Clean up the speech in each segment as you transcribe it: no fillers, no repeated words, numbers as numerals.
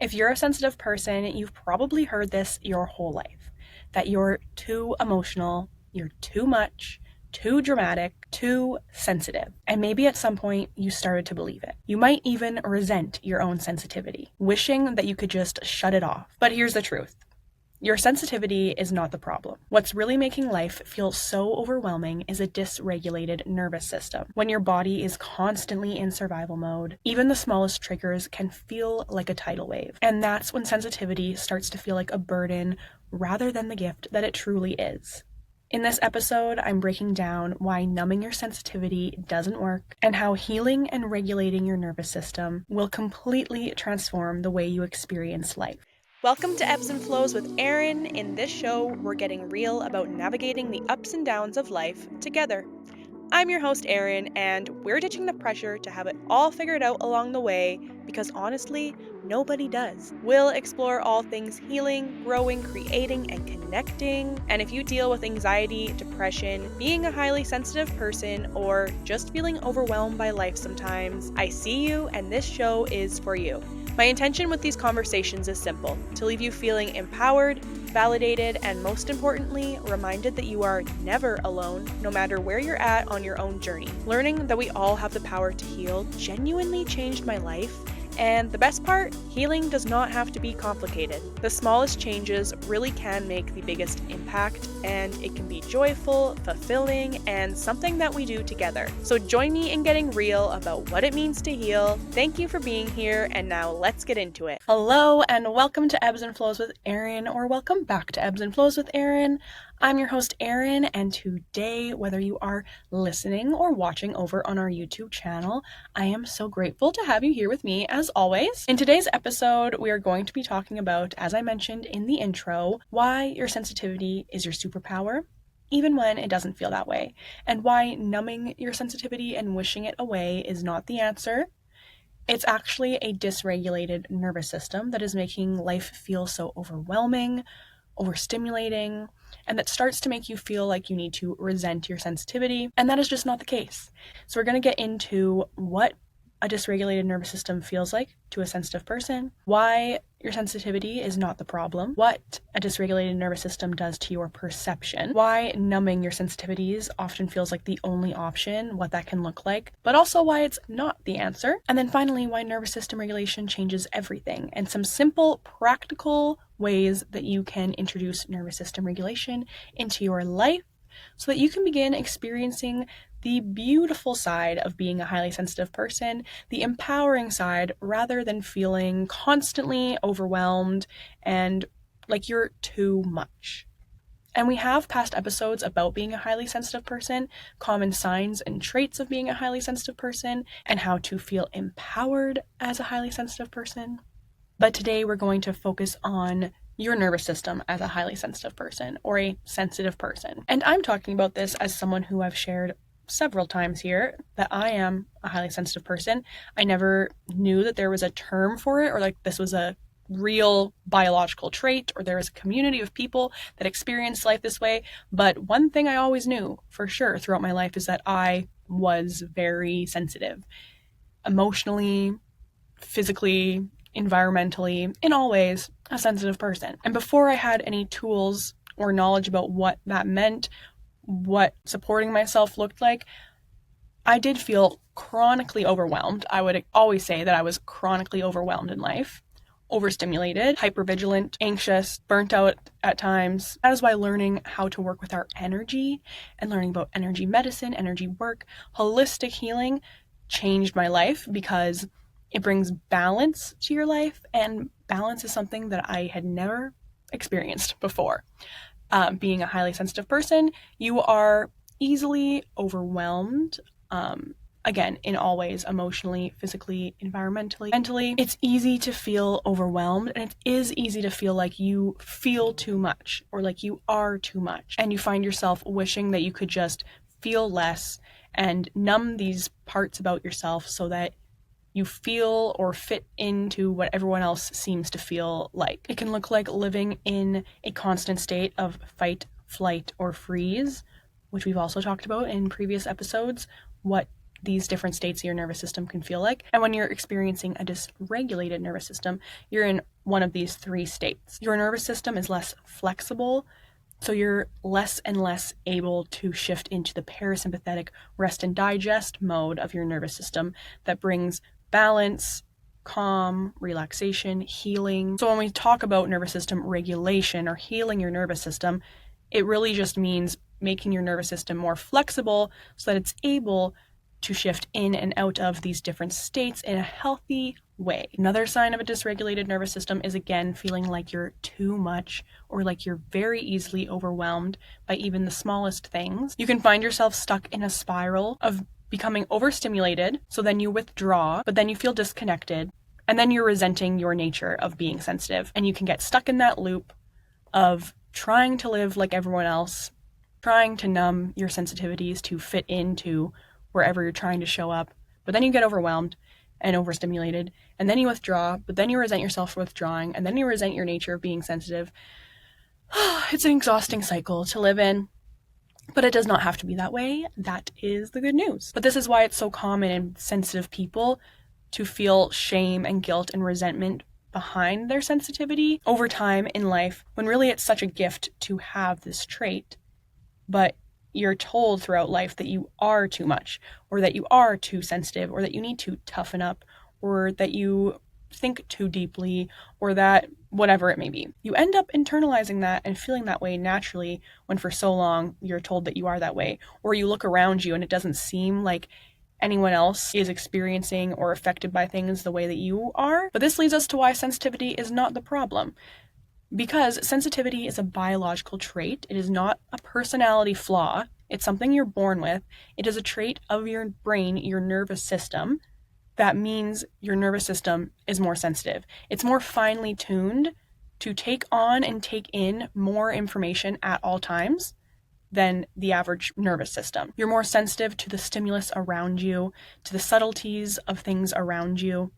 If you're a sensitive person, you've probably heard this your whole life, that you're too emotional, you're too much, too dramatic, too sensitive. And maybe at some point you started to believe it. You might even resent your own sensitivity, wishing that you could just shut it off. But here's the truth. Your sensitivity is not the problem. What's really making life feel so overwhelming is a dysregulated nervous system. When your body is constantly in survival mode, even the smallest triggers can feel like a tidal wave. And that's when sensitivity starts to feel like a burden rather than the gift that it truly is. In this episode, I'm breaking down why numbing your sensitivity doesn't work and how healing and regulating your nervous system will completely transform the way you experience life. Welcome to Ebbs and Flows with Erin. In this show, we're getting real about navigating the ups and downs of life together. I'm your host, Erin, and we're ditching the pressure to have it all figured out along the way because honestly, nobody does. We'll explore all things healing, growing, creating, and connecting. And if you deal with anxiety, depression, being a highly sensitive person, or just feeling overwhelmed by life sometimes, I see you, and this show is for you. My intention with these conversations is simple: to leave you feeling empowered, validated, and most importantly, reminded that you are never alone, no matter where you're at on your own journey. Learning that we all have the power to heal genuinely changed my life. And the best part, healing does not have to be complicated. The smallest changes really can make the biggest impact, and it can be joyful, fulfilling, and something that we do together. So join me in getting real about what it means to heal. Thank you for being here, and now let's get into it. Hello, and welcome to Ebbs and Flows with Erin, or welcome back to Ebbs and Flows with Erin. I'm your host, Erin, and today, whether you are listening or watching over on our YouTube channel, I am so grateful to have you here with me as always. In today's episode, we are going to be talking about, as I mentioned in the intro, why your sensitivity is your superpower, even when it doesn't feel that way, and why numbing your sensitivity and wishing it away is not the answer. It's actually a dysregulated nervous system that is making life feel so overwhelming, overstimulating, and that starts to make you feel like you need to resent your sensitivity, and that is just not the case. So we're going to get into what a dysregulated nervous system feels like to a sensitive person, why your sensitivity is not the problem, what a dysregulated nervous system does to your perception, why numbing your sensitivities often feels like the only option, what that can look like, but also why it's not the answer, and then finally why nervous system regulation changes everything, and some simple, practical ways that you can introduce nervous system regulation into your life so that you can begin experiencing the beautiful side of being a highly sensitive person, the empowering side, rather than feeling constantly overwhelmed and like you're too much. And we have past episodes about being a highly sensitive person, common signs and traits of being a highly sensitive person, and how to feel empowered as a highly sensitive person. But today we're going to focus on your nervous system as a highly sensitive person or a sensitive person. And I'm talking about this as someone who I've shared several times here that I am a highly sensitive person. I never knew that there was a term for it, or like this was a real biological trait, or there was a community of people that experienced life this way. But one thing I always knew for sure throughout my life is that I was very sensitive, emotionally, physically, environmentally, in all ways, a sensitive person. And before I had any tools or knowledge about what that meant, what supporting myself looked like, I did feel chronically overwhelmed. I would always say that I was chronically overwhelmed in life, overstimulated, hypervigilant, anxious, burnt out at times. That is why learning how to work with our energy and learning about energy medicine, energy work, holistic healing changed my life because it brings balance to your life, and balance is something that I had never experienced before. Being a highly sensitive person, you are easily overwhelmed, again, in all ways, emotionally, physically, environmentally, mentally. It's easy to feel overwhelmed, and it is easy to feel like you feel too much or like you are too much, and you find yourself wishing that you could just feel less and numb these parts about yourself so that you feel or fit into what everyone else seems to feel like. It can look like living in a constant state of fight, flight, or freeze, which we've also talked about in previous episodes, what these different states of your nervous system can feel like. And when you're experiencing a dysregulated nervous system, you're in one of these three states. Your nervous system is less flexible, so you're less and less able to shift into the parasympathetic rest and digest mode of your nervous system that brings balance, calm, relaxation, healing. So when we talk about nervous system regulation or healing your nervous system, it really just means making your nervous system more flexible so that it's able to shift in and out of these different states in a healthy way. Another sign of a dysregulated nervous system is, again, feeling like you're too much or like you're very easily overwhelmed by even the smallest things. You can find yourself stuck in a spiral of becoming overstimulated, so then you withdraw, but then you feel disconnected, and then you're resenting your nature of being sensitive. And you can get stuck in that loop of trying to live like everyone else, trying to numb your sensitivities to fit into wherever you're trying to show up, but then you get overwhelmed and overstimulated, and then you withdraw, but then you resent yourself for withdrawing, and then you resent your nature of being sensitive. It's an exhausting cycle to live in, but it does not have to be that way. That is the good news. But this is why it's so common in sensitive people to feel shame and guilt and resentment behind their sensitivity over time in life, when really it's such a gift to have this trait, but you're told throughout life that you are too much, or that you are too sensitive, or that you need to toughen up, or that you think too deeply, or that whatever it may be. You end up internalizing that and feeling that way naturally when for so long you're told that you are that way, or you look around you and it doesn't seem like anyone else is experiencing or affected by things the way that you are. But this leads us to why sensitivity is not the problem. Because sensitivity is a biological trait. It is not a personality flaw. It's something you're born with. It is a trait of your brain, your nervous system. That means your nervous system is more sensitive. It's more finely tuned to take on and take in more information at all times than the average nervous system. You're more sensitive to the stimulus around you, to the subtleties of things around you.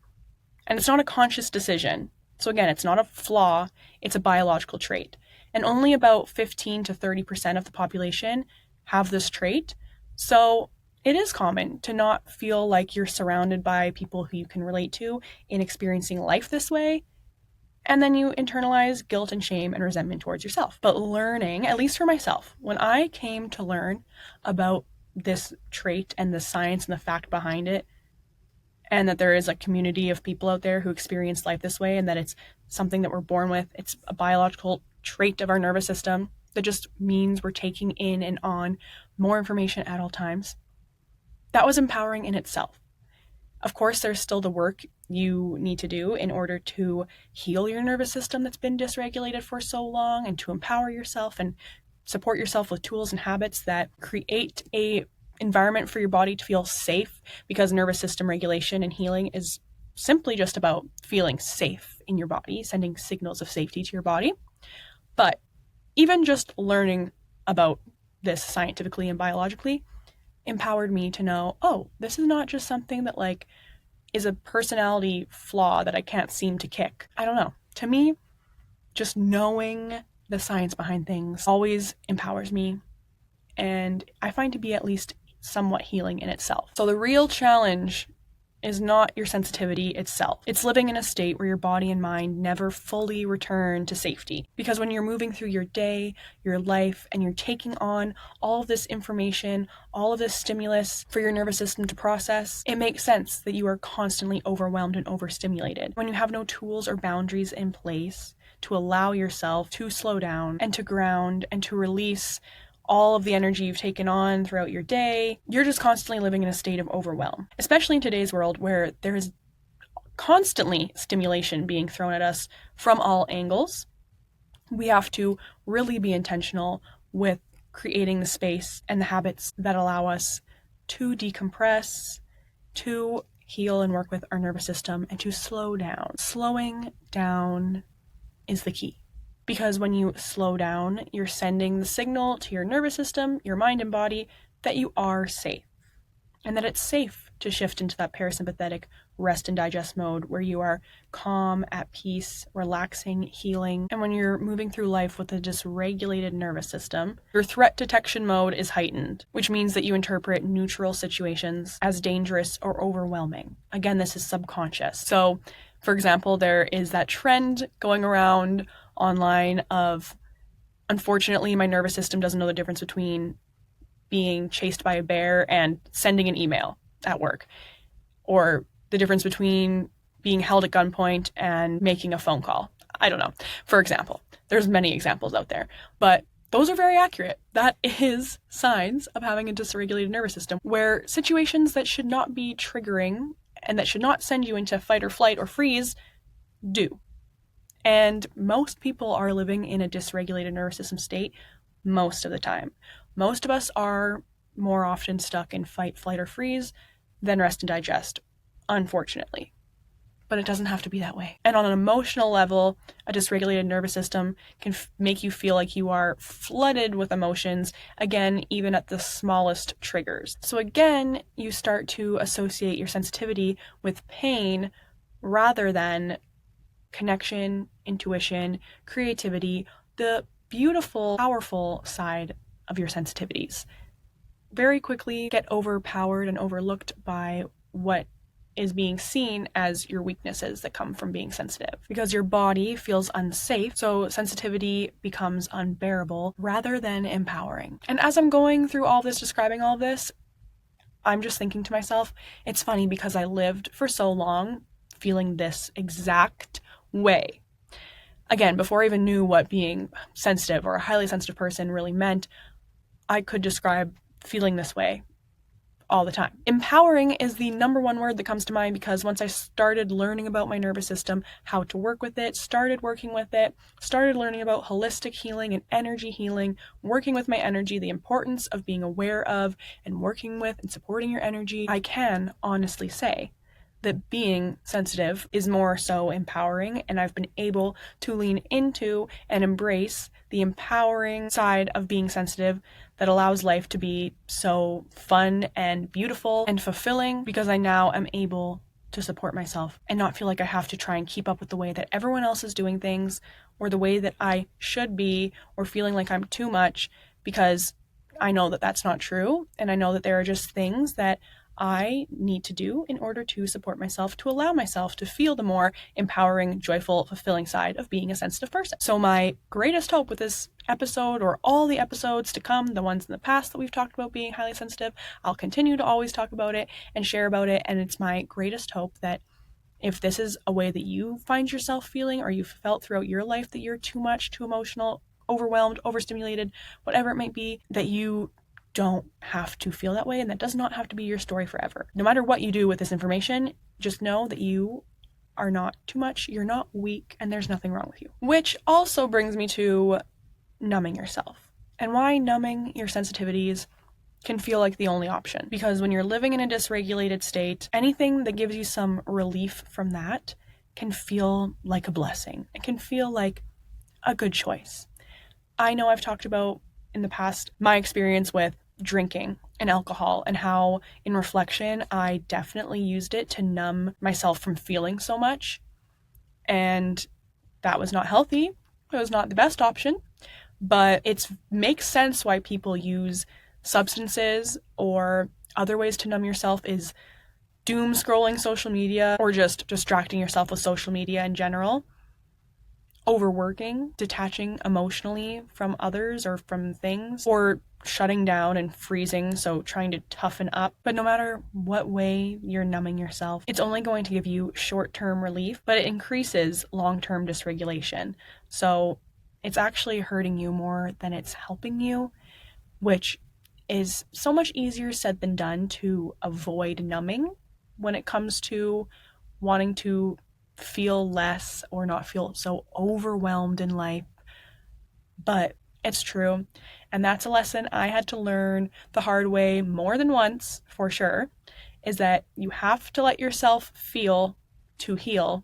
And it's not a conscious decision. So again, it's not a flaw, it's a biological trait. And only about 15 to 30% of the population have this trait. So it is common to not feel like you're surrounded by people who you can relate to in experiencing life this way. And then you internalize guilt and shame and resentment towards yourself. But learning, at least for myself, when I came to learn about this trait and the science and the fact behind it, and that there is a community of people out there who experience life this way, and that it's something that we're born with. It's a biological trait of our nervous system that just means we're taking in and on more information at all times. That was empowering in itself. Of course, there's still the work you need to do in order to heal your nervous system that's been dysregulated for so long, and to empower yourself and support yourself with tools and habits that create a environment for your body to feel safe, because nervous system regulation and healing is simply just about feeling safe in your body, sending signals of safety to your body. But even just learning about this scientifically and biologically empowered me to know, oh, this is not just something that like is a personality flaw that I can't seem to kick. I don't know. To me, just knowing the science behind things always empowers me, and I find to be at least somewhat healing in itself. So the real challenge is not your sensitivity itself. It's living in a state where your body and mind never fully return to safety. Because when you're moving through your day, your life, and you're taking on all of this information, all of this stimulus for your nervous system to process, it makes sense that you are constantly overwhelmed and overstimulated. When you have no tools or boundaries in place to allow yourself to slow down and to ground and to release all of the energy you've taken on throughout your day, you're just constantly living in a state of overwhelm. Especially in today's world where there is constantly stimulation being thrown at us from all angles. We have to really be intentional with creating the space and the habits that allow us to decompress, to heal and work with our nervous system, and to slow down. Slowing down is the key. Because when you slow down, you're sending the signal to your nervous system, your mind and body, that you are safe. And that it's safe to shift into that parasympathetic rest and digest mode where you are calm, at peace, relaxing, healing. And when you're moving through life with a dysregulated nervous system, your threat detection mode is heightened, which means that you interpret neutral situations as dangerous or overwhelming. Again, this is subconscious. So, for example, there is that trend going around online of, unfortunately, my nervous system doesn't know the difference between being chased by a bear and sending an email at work, or the difference between being held at gunpoint and making a phone call. I don't know. For example, there's many examples out there, but those are very accurate. That is signs of having a dysregulated nervous system, where situations that should not be triggering and that should not send you into fight or flight or freeze do. And most people are living in a dysregulated nervous system state most of the time. Most of us are more often stuck in fight, flight, or freeze than rest and digest, unfortunately. But it doesn't have to be that way. And on an emotional level, a dysregulated nervous system can make you feel like you are flooded with emotions, again, even at the smallest triggers. So again, you start to associate your sensitivity with pain rather than connection, intuition, creativity, the beautiful, powerful side of your sensitivities. Very quickly get overpowered and overlooked by what is being seen as your weaknesses that come from being sensitive, because your body feels unsafe, so sensitivity becomes unbearable rather than empowering. And as I'm going through all this, describing all this, I'm just thinking to myself, it's funny because I lived for so long feeling this exact way. Again, before I even knew what being sensitive or a highly sensitive person really meant, I could describe feeling this way all the time. Empowering is the number one word that comes to mind, because once I started learning about my nervous system, how to work with it, started working with it, started learning about holistic healing and energy healing, working with my energy, the importance of being aware of and working with and supporting your energy, I can honestly say that being sensitive is more so empowering, and I've been able to lean into and embrace the empowering side of being sensitive that allows life to be so fun and beautiful and fulfilling, because I now am able to support myself and not feel like I have to try and keep up with the way that everyone else is doing things, or the way that I should be, or feeling like I'm too much, because I know that that's not true, and I know that there are just things that I need to do in order to support myself, to allow myself to feel the more empowering, joyful, fulfilling side of being a sensitive person. So my greatest hope with this episode, or all the episodes to come, the ones in the past that we've talked about being highly sensitive, I'll continue to always talk about it and share about it. And it's my greatest hope that if this is a way that you find yourself feeling, or you've felt throughout your life that you're too much, too emotional, overwhelmed, overstimulated, whatever it might be, that you don't have to feel that way, and that does not have to be your story forever. No matter what you do with this information, just know that you are not too much, you're not weak, and there's nothing wrong with you. Which also brings me to numbing yourself, and why numbing your sensitivities can feel like the only option. Because when you're living in a dysregulated state, anything that gives you some relief from that can feel like a blessing. It can feel like a good choice. I know I've talked about in the past my experience with drinking and alcohol, and how in reflection I definitely used it to numb myself from feeling so much, and that was not healthy. It was not the best option, but it makes sense why people use substances or other ways to numb yourself, is doom scrolling social media, or just distracting yourself with social media in general. Overworking, detaching emotionally from others or from things, or shutting down and freezing, so trying to toughen up. But no matter what way you're numbing yourself, it's only going to give you short-term relief, but it increases long-term dysregulation. So it's actually hurting you more than it's helping you, which is so much easier said than done to avoid numbing when it comes to wanting to feel less or not feel so overwhelmed in life. But it's true, and that's a lesson I had to learn the hard way more than once, for sure, is that you have to let yourself feel to heal,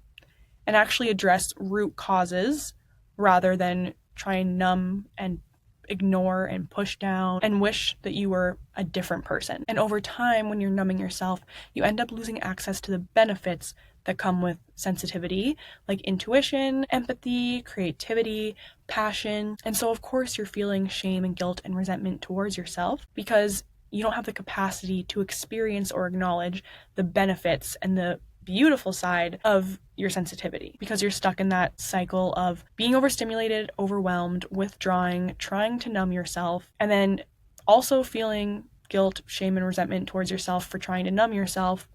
and actually address root causes rather than try and numb and ignore and push down and wish that you were a different person. And over time, when you're numbing yourself, you end up losing access to the benefits that come with sensitivity, like intuition, empathy, creativity, passion. And so, of course, you're feeling shame and guilt and resentment towards yourself because you don't have the capacity to experience or acknowledge the benefits and the beautiful side of your sensitivity because you're stuck in that cycle of being overstimulated, overwhelmed, withdrawing, trying to numb yourself, and then also feeling guilt, shame, and resentment towards yourself for trying to numb yourself.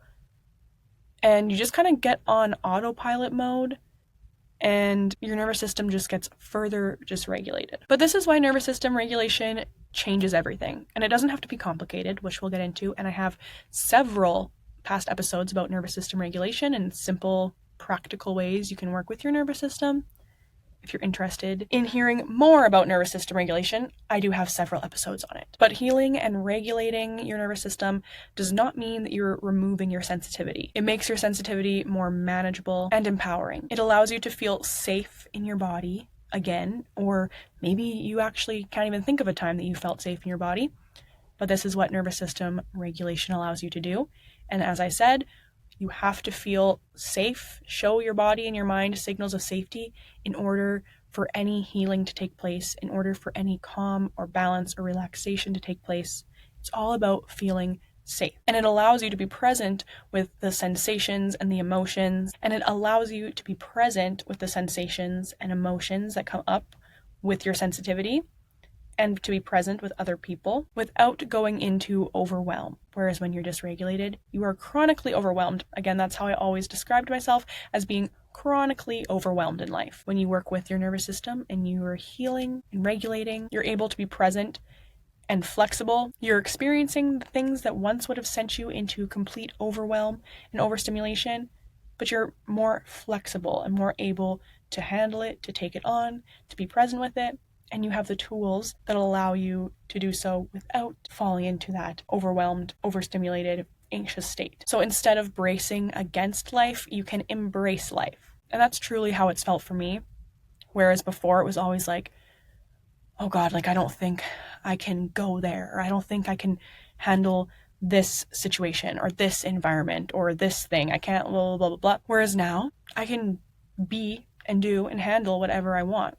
And you just kind of get on autopilot mode and your nervous system just gets further dysregulated. But this is why nervous system regulation changes everything. And it doesn't have to be complicated, which we'll get into. And I have several past episodes about nervous system regulation and simple, practical ways you can work with your nervous system. If you're interested in hearing more about nervous system regulation, I do have several episodes on it. But healing and regulating your nervous system does not mean that you're removing your sensitivity. It makes your sensitivity more manageable and empowering. It allows you to feel safe in your body again, or maybe you actually can't even think of a time that you felt safe in your body. But this is what nervous system regulation allows you to do. And as I said, you have to feel safe, show your body and your mind signals of safety in order for any healing to take place, in order for any calm or balance or relaxation to take place. It's all about feeling safe. And it allows you to be present with the sensations and the emotions, and it allows you to be present with the sensations and emotions that come up with your sensitivity, and to be present with other people without going into overwhelm. Whereas when you're dysregulated, you are chronically overwhelmed. Again, that's how I always described myself, as being chronically overwhelmed in life. When you work with your nervous system and you are healing and regulating, you're able to be present and flexible. You're experiencing the things that once would have sent you into complete overwhelm and overstimulation, but you're more flexible and more able to handle it, to take it on, to be present with it. And you have the tools that allow you to do so without falling into that overwhelmed, overstimulated, anxious state. So instead of bracing against life, you can embrace life. And that's truly how it's felt for me. Whereas before it was always like, oh God, like I don't think I can go there, or I don't think I can handle this situation or this environment or this thing. I can't blah, blah, blah, blah. Whereas now I can be and do and handle whatever I want.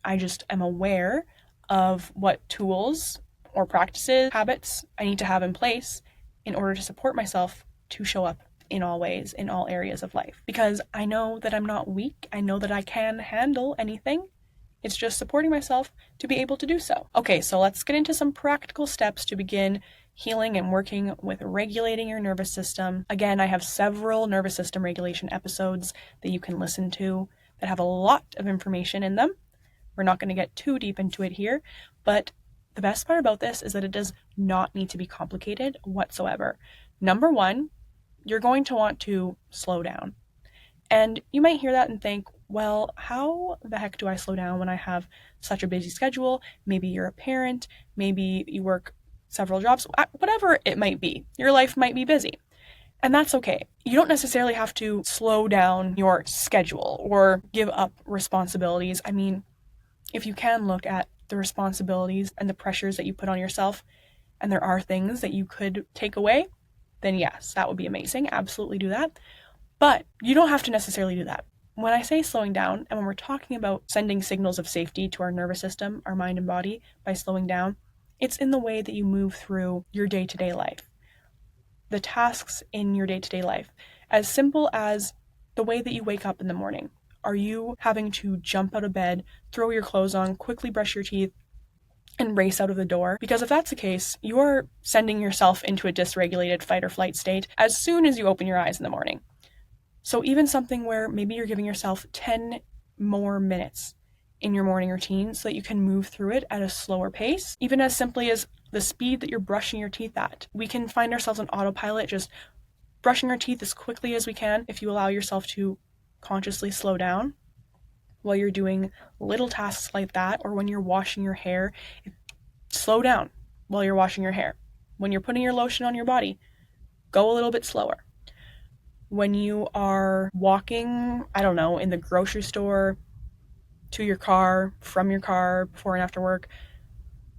I just am aware of what tools or practices, habits I need to have in place in order to support myself to show up in all ways, in all areas of life. Because I know that I'm not weak. I know that I can handle anything. It's just supporting myself to be able to do so. Okay, so let's get into some practical steps to begin healing and working with regulating your nervous system. Again, I have several nervous system regulation episodes that you can listen to that have a lot of information in them. We're not going to get too deep into it here, but the best part about this is that it does not need to be complicated whatsoever. Number one, you're going to want to slow down. And you might hear that and think, well, how the heck do I slow down when I have such a busy schedule? Maybe you're a parent, maybe you work several jobs, whatever it might be. Your life might be busy. And that's okay. You don't necessarily have to slow down your schedule or give up responsibilities. I mean, if you can look at the responsibilities and the pressures that you put on yourself, and there are things that you could take away, then yes, that would be amazing. Absolutely do that. But you don't have to necessarily do that. When I say slowing down, and when we're talking about sending signals of safety to our nervous system, our mind and body by slowing down, it's in the way that you move through your day-to-day life. The tasks in your day-to-day life, as simple as the way that you wake up in the morning. Are you having to jump out of bed, throw your clothes on, quickly brush your teeth, and race out of the door? Because if that's the case, you are sending yourself into a dysregulated fight or flight state as soon as you open your eyes in the morning. So even something where maybe you're giving yourself 10 more minutes in your morning routine so that you can move through it at a slower pace, even as simply as the speed that you're brushing your teeth at. We can find ourselves on autopilot, just brushing our teeth as quickly as we can. If you allow yourself to consciously slow down while you're doing little tasks like that, or when you're washing your hair, slow down while you're washing your hair. When you're putting your lotion on your body, go a little bit slower. When you are walking, in the grocery store, to your car, from your car, before and after work,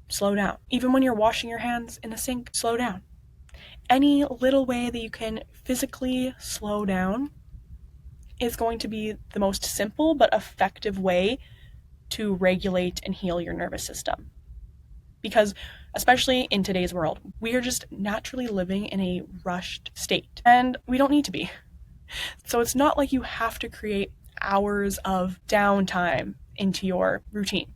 slow down. Even when you're washing your hands in the sink, slow down. Any little way that you can physically slow down is going to be the most simple but effective way to regulate and heal your nervous system. Because especially in today's world, we are just naturally living in a rushed state, and we don't need to be. So it's not like you have to create hours of downtime into your routine.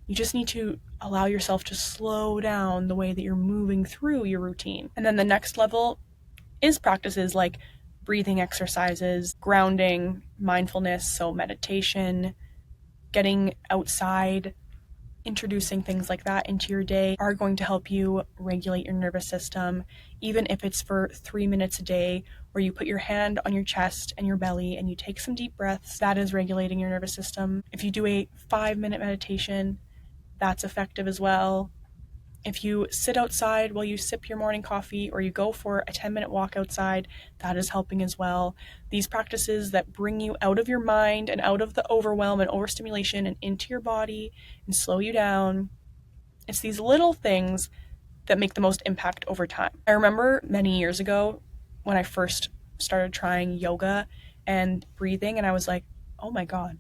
You just need to allow yourself to slow down the way that you're moving through your routine. And then the next level is practices like breathing exercises, grounding, mindfulness, so meditation, getting outside, introducing things like that into your day are going to help you regulate your nervous system, even if it's for 3 minutes a day where you put your hand on your chest and your belly and you take some deep breaths. That is regulating your nervous system. If you do a 5-minute meditation, that's effective as well. If you sit outside while you sip your morning coffee or you go for a 10-minute walk outside, that is helping as well. These practices that bring you out of your mind and out of the overwhelm and overstimulation and into your body and slow you down. It's these little things that make the most impact over time. I remember many years ago when I first started trying yoga and breathing, and I was like, oh my God,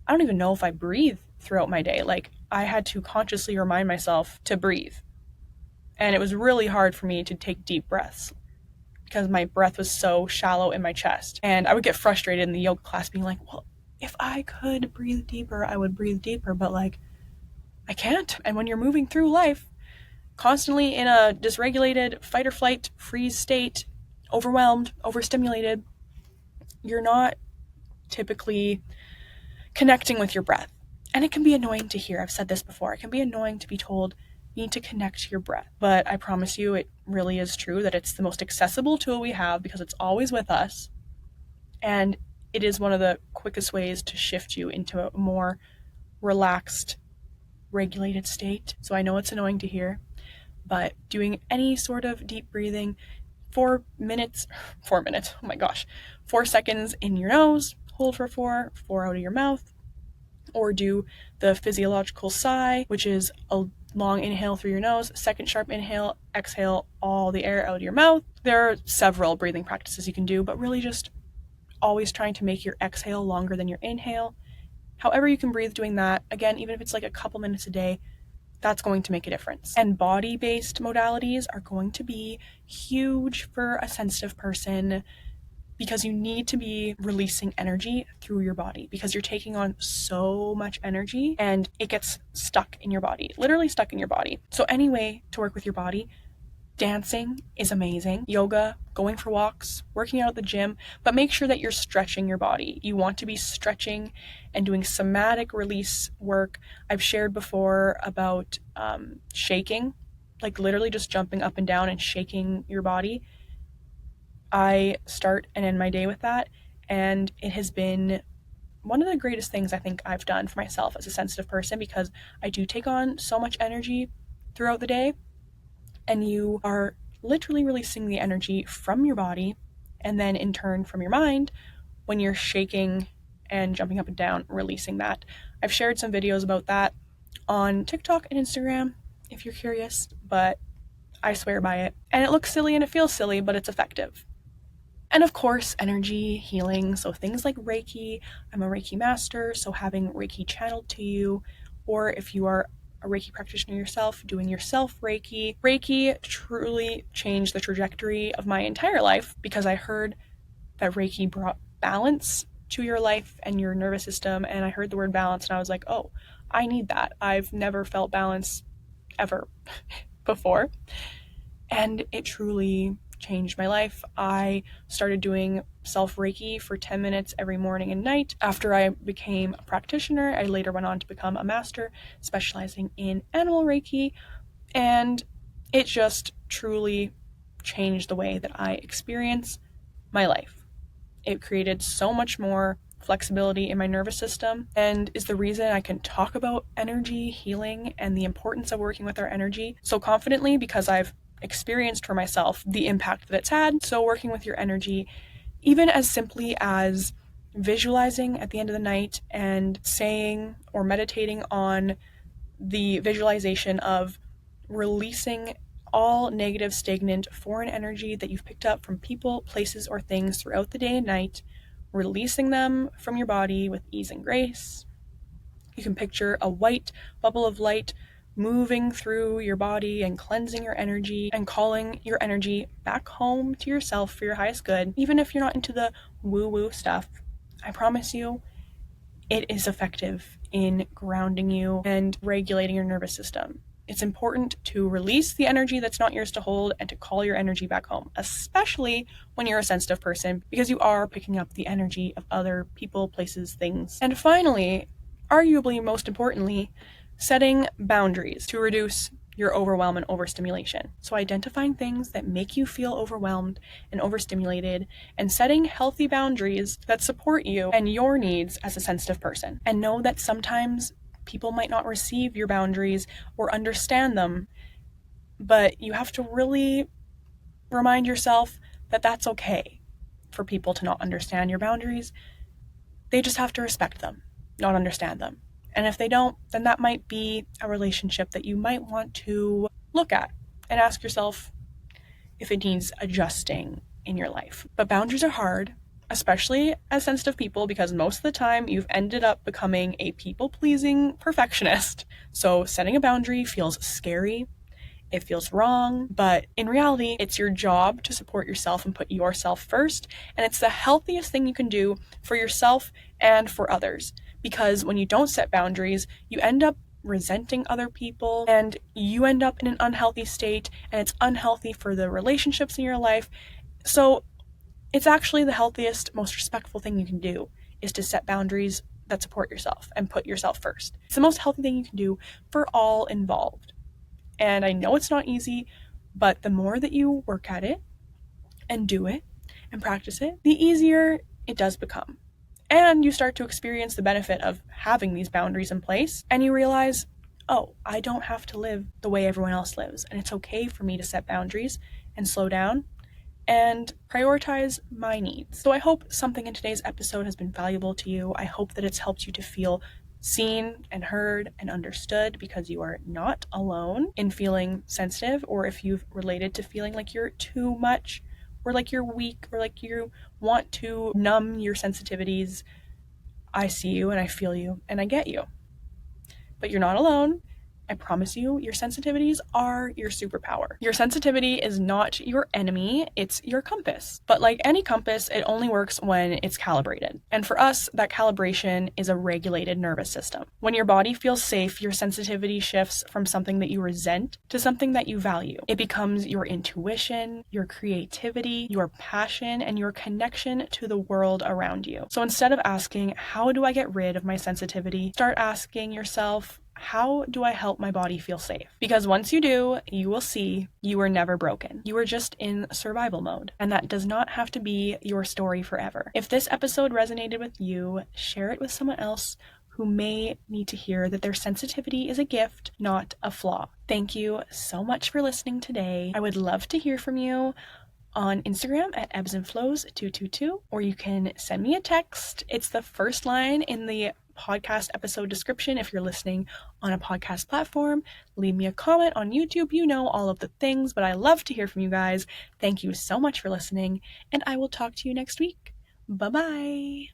I don't even know if I breathe throughout my day. Like, I had to consciously remind myself to breathe. And it was really hard for me to take deep breaths because my breath was so shallow in my chest. And I would get frustrated in the yoga class being like, well, if I could breathe deeper, I would breathe deeper, but like, I can't. And when you're moving through life, constantly in a dysregulated fight or flight freeze state, overwhelmed, overstimulated, you're not typically connecting with your breath. And it can be annoying to hear. I've said this before. It can be annoying to be told you need to connect to your breath. But I promise you, it really is true that it's the most accessible tool we have because it's always with us. And it is one of the quickest ways to shift you into a more relaxed, regulated state. So I know it's annoying to hear, but doing any sort of deep breathing, 4 seconds in your nose, hold for 4 out of your mouth, or do the physiological sigh, which is a long inhale through your nose, second sharp inhale, exhale all the air out of your mouth. There are several breathing practices you can do, but really just always trying to make your exhale longer than your inhale. However you can breathe doing that, again, even if it's like a couple minutes a day, that's going to make a difference. And body-based modalities are going to be huge for a sensitive person because you need to be releasing energy through your body because you're taking on so much energy and it gets stuck in your body, literally stuck in your body. So any way to work with your body, dancing is amazing, yoga, going for walks, working out at the gym, but make sure that you're stretching your body. You want to be stretching and doing somatic release work. I've shared before about shaking, like literally just jumping up and down and shaking your body. I start and end my day with that, and it has been one of the greatest things I think I've done for myself as a sensitive person because I do take on so much energy throughout the day, and you are literally releasing the energy from your body and then in turn from your mind when you're shaking and jumping up and down, releasing that. I've shared some videos about that on TikTok and Instagram if you're curious, but I swear by it. And it looks silly and it feels silly, but it's effective. And of course, energy healing. So things like Reiki. I'm a Reiki master, so having Reiki channeled to you, or if you are a Reiki practitioner yourself, doing yourself Reiki. Reiki truly changed the trajectory of my entire life because I heard that Reiki brought balance to your life and your nervous system, and I heard the word balance and I was like, oh, I need that. I've never felt balance ever before. And it truly changed my life. I started doing self Reiki for 10 minutes every morning and night. After I became a practitioner, I later went on to become a master specializing in animal Reiki, and it just truly changed the way that I experience my life. It created so much more flexibility in my nervous system and is the reason I can talk about energy healing and the importance of working with our energy so confidently because I've experienced for myself the impact that it's had. So working with your energy, even as simply as visualizing at the end of the night and saying or meditating on the visualization of releasing all negative, stagnant, foreign energy that you've picked up from people, places, or things throughout the day and night, releasing them from your body with ease and grace. You can picture a white bubble of light moving through your body and cleansing your energy and calling your energy back home to yourself for your highest good. Even if you're not into the woo-woo stuff, I promise you, it is effective in grounding you and regulating your nervous system. It's important to release the energy that's not yours to hold and to call your energy back home, especially when you're a sensitive person, because you are picking up the energy of other people, places, things. And finally, arguably most importantly, setting boundaries to reduce your overwhelm and overstimulation. So identifying things that make you feel overwhelmed and overstimulated and setting healthy boundaries that support you and your needs as a sensitive person. And know that sometimes people might not receive your boundaries or understand them, but you have to really remind yourself that that's okay for people to not understand your boundaries. They just have to respect them, not understand them. And if they don't, then that might be a relationship that you might want to look at and ask yourself if it needs adjusting in your life. But boundaries are hard, especially as sensitive people, because most of the time you've ended up becoming a people-pleasing perfectionist. So setting a boundary feels scary, it feels wrong, but in reality, it's your job to support yourself and put yourself first, and it's the healthiest thing you can do for yourself and for others. Because when you don't set boundaries, you end up resenting other people and you end up in an unhealthy state, and it's unhealthy for the relationships in your life. So it's actually the healthiest, most respectful thing you can do is to set boundaries that support yourself and put yourself first. It's the most healthy thing you can do for all involved. And I know it's not easy, but the more that you work at it and do it and practice it, the easier it does become. And you start to experience the benefit of having these boundaries in place, and you realize, oh, I don't have to live the way everyone else lives, and it's okay for me to set boundaries and slow down and prioritize my needs. So I hope something in today's episode has been valuable to you. I hope that it's helped you to feel seen and heard and understood, because you are not alone in feeling sensitive, or if you've related to feeling like you're too much or like you're weak or like you want to numb your sensitivities. I see you and I feel you and I get you. But you're not alone. I promise you, your sensitivities are your superpower. Your sensitivity is not your enemy, it's your compass. But like any compass, it only works when it's calibrated. And for us, that calibration is a regulated nervous system. When your body feels safe, your sensitivity shifts from something that you resent to something that you value. It becomes your intuition, your creativity, your passion, and your connection to the world around you. So instead of asking, how do I get rid of my sensitivity? Start asking yourself, how do I help my body feel safe? Because once you do, you will see you were never broken. You were just in survival mode. And that does not have to be your story forever. If this episode resonated with you, share it with someone else who may need to hear that their sensitivity is a gift, not a flaw. Thank you so much for listening today. I would love to hear from you on Instagram at EBBS FLOWS 222, or you can send me a text. It's the first line in the podcast episode description if you're listening on a podcast platform. Leave me a comment on YouTube. You know all of the things, but I love to hear from you guys. Thank you so much for listening, and I will talk to you next week. Bye-bye.